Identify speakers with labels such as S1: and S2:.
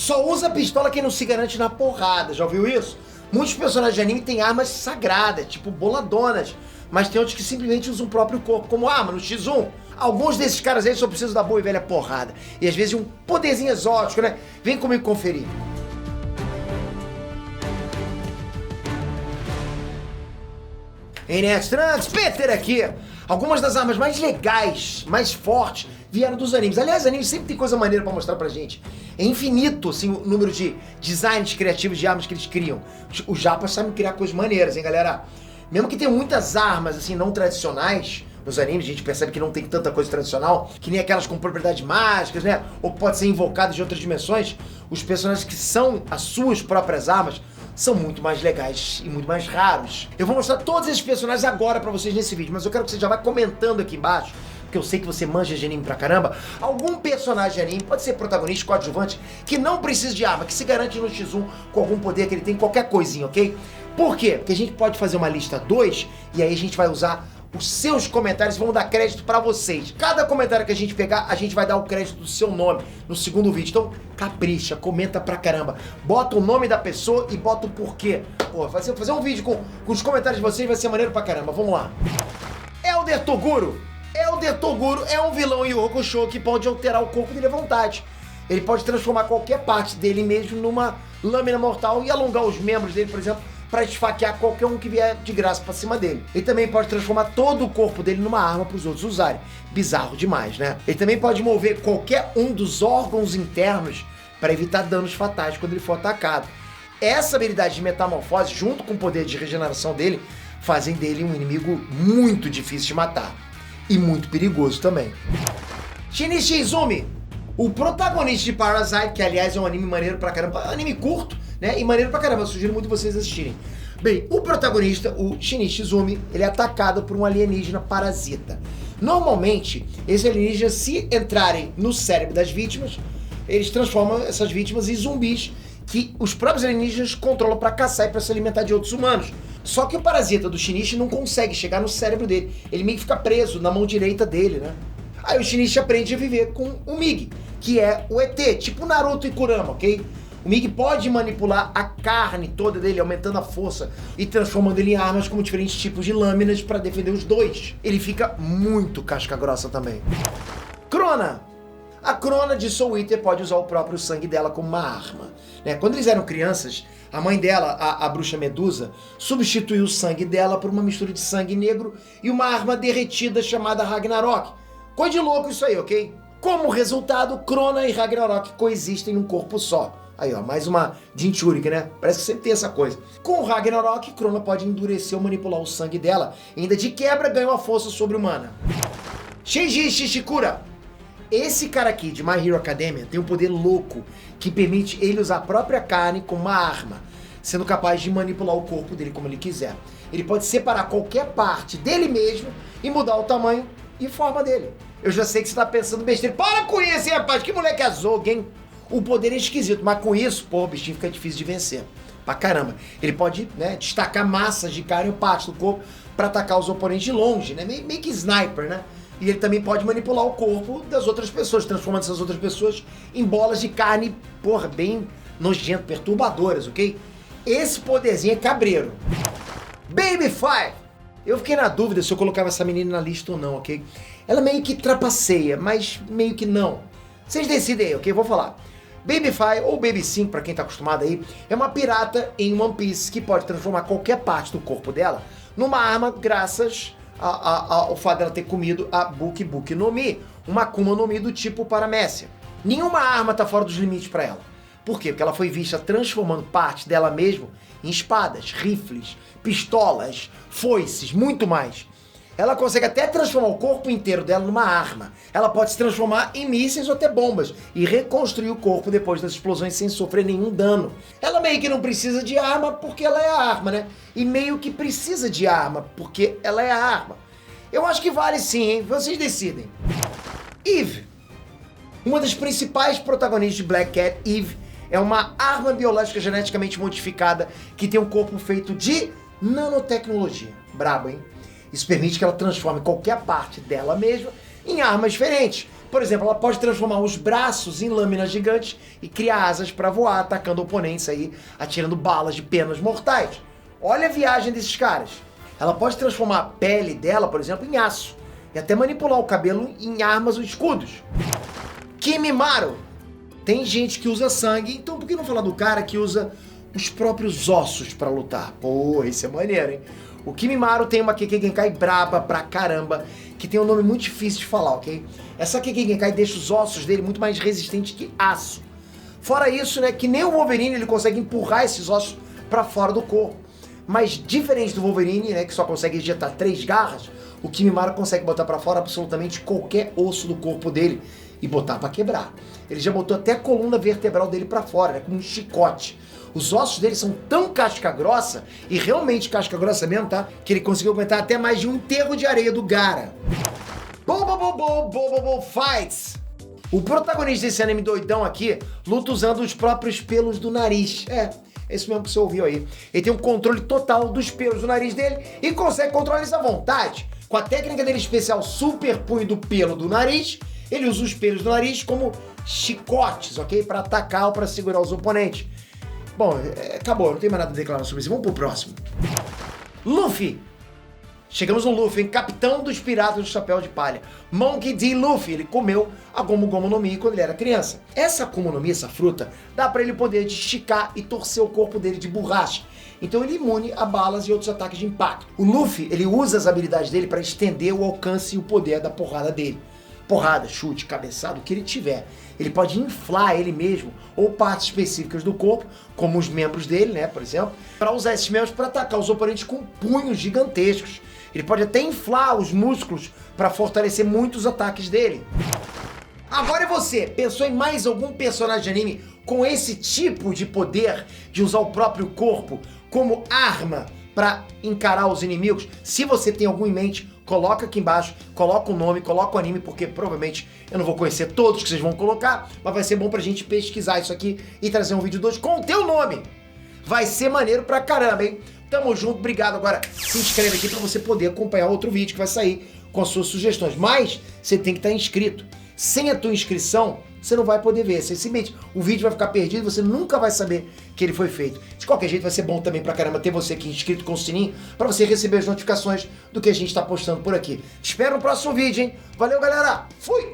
S1: Só usa pistola quem não se garante na porrada, já ouviu isso? Muitos personagens de anime têm armas sagradas, tipo boladonas, mas tem outros que simplesmente usam o próprio corpo como arma no X1. Alguns desses caras aí só precisam da boa e velha porrada, e às vezes um poderzinho exótico, né? Vem comigo conferir. Hey, Nerds Trunks, Peter aqui! Algumas das armas mais legais, mais fortes, vieram dos animes. Aliás, anime sempre tem coisa maneira pra mostrar pra gente. É infinito, assim, o número de designs criativos de armas que eles criam. Os japas sabem criar coisas maneiras, hein, galera? Mesmo que tenha muitas armas, assim, não tradicionais nos animes, a gente percebe que não tem tanta coisa tradicional, que nem aquelas com propriedades mágicas, né? Ou que pode ser invocadas de outras dimensões. Os personagens que são as suas próprias armas são muito mais legais e muito mais raros. Eu vou mostrar todos esses personagens agora pra vocês nesse vídeo, mas eu quero que você já vá comentando aqui embaixo, porque eu sei que você manja de anime pra caramba, algum personagem de anime, pode ser protagonista, coadjuvante, que não precisa de arma, que se garante no X1 com algum poder que ele tem, qualquer coisinha, ok? Por quê? Porque a gente pode fazer uma lista 2 e aí a gente vai usar os seus comentários, vão dar crédito pra vocês. Cada comentário que a gente pegar, a gente vai dar o crédito do seu nome no segundo vídeo. Então, capricha, comenta pra caramba. Bota o nome da pessoa e bota o porquê. Pô, fazer um vídeo com os comentários de vocês vai ser maneiro pra caramba. Vamos lá. Elder Toguro. Elder Toguro é um vilão Yu Hakusho que pode alterar o corpo dele à vontade. Ele pode transformar qualquer parte dele mesmo numa lâmina mortal e alongar os membros dele, por exemplo, para esfaquear qualquer um que vier de graça pra cima dele. Ele também pode transformar todo o corpo dele numa arma para os outros usarem. Bizarro demais, né? Ele também pode mover qualquer um dos órgãos internos para evitar danos fatais quando ele for atacado. Essa habilidade de metamorfose, junto com o poder de regeneração dele, fazem dele um inimigo muito difícil de matar. E muito perigoso também. Shinichi Izumi, o protagonista de Parasite, que aliás é um anime maneiro pra caramba, anime curto, né? E maneiro pra caramba, eu sugiro muito vocês assistirem. Bem, o protagonista, o Shinichi Izumi, ele é atacado por um alienígena parasita. Normalmente, esses alienígenas, se entrarem no cérebro das vítimas, eles transformam essas vítimas em zumbis que os próprios alienígenas controlam pra caçar e pra se alimentar de outros humanos. Só que o parasita do Shinichi não consegue chegar no cérebro dele. Ele meio que fica preso na mão direita dele, né? Aí o Shinichi aprende a viver com o Mig, que é o ET, tipo Naruto e Kurama, ok? O Mig pode manipular a carne toda dele, aumentando a força e transformando ele em armas como diferentes tipos de lâminas para defender os dois. Ele fica muito casca grossa também. Crona! A Crona de Soul Eater pode usar o próprio sangue dela como uma arma, né? Quando eles eram crianças, a mãe dela, a bruxa Medusa, substituiu o sangue dela por uma mistura de sangue negro e uma arma derretida chamada Ragnarok. Coisa de louco isso aí, ok? Como resultado, Crona e Ragnarok coexistem num corpo só. Aí, ó, mais uma Jinchuriki, né? Parece que sempre tem essa coisa. Com o Ragnarok, Crona pode endurecer ou manipular o sangue dela, e ainda de quebra ganha uma força sobre-humana. Shinji Shishikura. Esse cara aqui, de My Hero Academia, tem um poder louco que permite ele usar a própria carne como uma arma, sendo capaz de manipular o corpo dele como ele quiser. Ele pode separar qualquer parte dele mesmo e mudar o tamanho e forma dele. Eu já sei que você tá pensando besteira. Para com isso, hein, rapaz? Que moleque azougue, hein? O poder é esquisito, mas com isso, pô, o bichinho fica difícil de vencer. Pra caramba. Ele pode, né, destacar massas de carne ou partes do corpo pra atacar os oponentes de longe, né? Meio que sniper, né? E ele também pode manipular o corpo das outras pessoas, transformando essas outras pessoas em bolas de carne, porra, bem nojento, perturbadoras, ok? Esse poderzinho é cabreiro. Baby Five! Eu fiquei na dúvida se eu colocava essa menina na lista ou não, ok? Ela meio que trapaceia, mas meio que não. Vocês decidem aí, ok? Eu vou falar. Baby Five, ou Baby 5, pra quem tá acostumado aí, é uma pirata em One Piece que pode transformar qualquer parte do corpo dela numa arma graças ao fato dela ter comido a Buki Buki no Mi, uma Akuma no Mi do tipo Paramécia. Nenhuma arma tá fora dos limites pra ela. Por quê? Porque ela foi vista transformando parte dela mesmo em espadas, rifles, pistolas, foices, muito mais. Ela consegue até transformar o corpo inteiro dela numa arma. Ela pode se transformar em mísseis ou até bombas e reconstruir o corpo depois das explosões sem sofrer nenhum dano. Ela meio que não precisa de arma porque ela é a arma, né? E meio que precisa de arma porque ela é a arma. Eu acho que vale sim, hein? Vocês decidem. Eve. Uma das principais protagonistas de Black Cat, Eve, é uma arma biológica geneticamente modificada que tem um corpo feito de nanotecnologia. Brabo, hein? Isso permite que ela transforme qualquer parte dela mesma em armas diferentes. Por exemplo, ela pode transformar os braços em lâminas gigantes e criar asas para voar, atacando oponentes aí, atirando balas de penas mortais. Olha a viagem desses caras. Ela pode transformar a pele dela, por exemplo, em aço e até manipular o cabelo em armas ou escudos. Kimimaro. Tem gente que usa sangue, então por que não falar do cara que usa os próprios ossos pra lutar? Pô, esse é maneiro, hein? O Kimimaro tem uma Kekkei Genkai braba pra caramba, que tem um nome muito difícil de falar, ok? Essa Kekkei Genkai deixa os ossos dele muito mais resistentes que aço. Fora isso, né, que nem o Wolverine ele consegue empurrar esses ossos pra fora do corpo. Mas diferente do Wolverine, né, que só consegue ejetar 3 garras, o Kimimaro consegue botar pra fora absolutamente qualquer osso do corpo dele e botar pra quebrar. Ele já botou até a coluna vertebral dele pra fora, né, com um chicote. Os ossos dele são tão casca grossa, e realmente casca grossa mesmo, tá? Que ele conseguiu aguentar até mais de um enterro de areia do Gaara. Bobo Fights! O protagonista desse anime doidão aqui luta usando os próprios pelos do nariz. É isso mesmo que você ouviu aí. Ele tem um controle total dos pelos do nariz dele e consegue controlar isso à vontade. Com a técnica dele especial Super Punho do Pelo do Nariz, ele usa os pelos do nariz como chicotes, ok? Para atacar ou para segurar os oponentes. Bom, acabou, não tem mais nada a declarar sobre isso. Vamos pro próximo. Luffy. Chegamos no Luffy, hein? Capitão dos Piratas do Chapéu de Palha. Monkey D. Luffy. Ele comeu a Gomu Gomu no Mi quando ele era criança. Essa Akuma no Mi, essa fruta, dá pra ele o poder de esticar e torcer o corpo dele de borracha. Então ele é imune a balas e outros ataques de impacto. O Luffy, ele usa as habilidades dele para estender o alcance e o poder da porrada dele. Porrada, chute, cabeçada, o que ele tiver. Ele pode inflar ele mesmo ou partes específicas do corpo, como os membros dele, né, por exemplo, para usar esses membros para atacar os oponentes com punhos gigantescos. Ele pode até inflar os músculos para fortalecer muito os ataques dele. Agora é você, pensou em mais algum personagem de anime com esse tipo de poder de usar o próprio corpo como arma para encarar os inimigos? Se você tem algum em mente, coloca aqui embaixo, coloca o nome, coloca o anime, porque provavelmente eu não vou conhecer todos que vocês vão colocar, mas vai ser bom pra gente pesquisar isso aqui e trazer um vídeo 2 com o teu nome. Vai ser maneiro pra caramba, hein? Tamo junto, obrigado. Agora se inscreve aqui pra você poder acompanhar outro vídeo que vai sair com as suas sugestões. Mas você tem que estar inscrito. Sem a tua inscrição, você não vai poder ver. Simplesmente o vídeo vai ficar perdido e você nunca vai saber que ele foi feito. De qualquer jeito, vai ser bom também pra caramba ter você aqui inscrito com o sininho pra você receber as notificações do que a gente tá postando por aqui. Te espero no próximo vídeo, hein? Valeu, galera! Fui!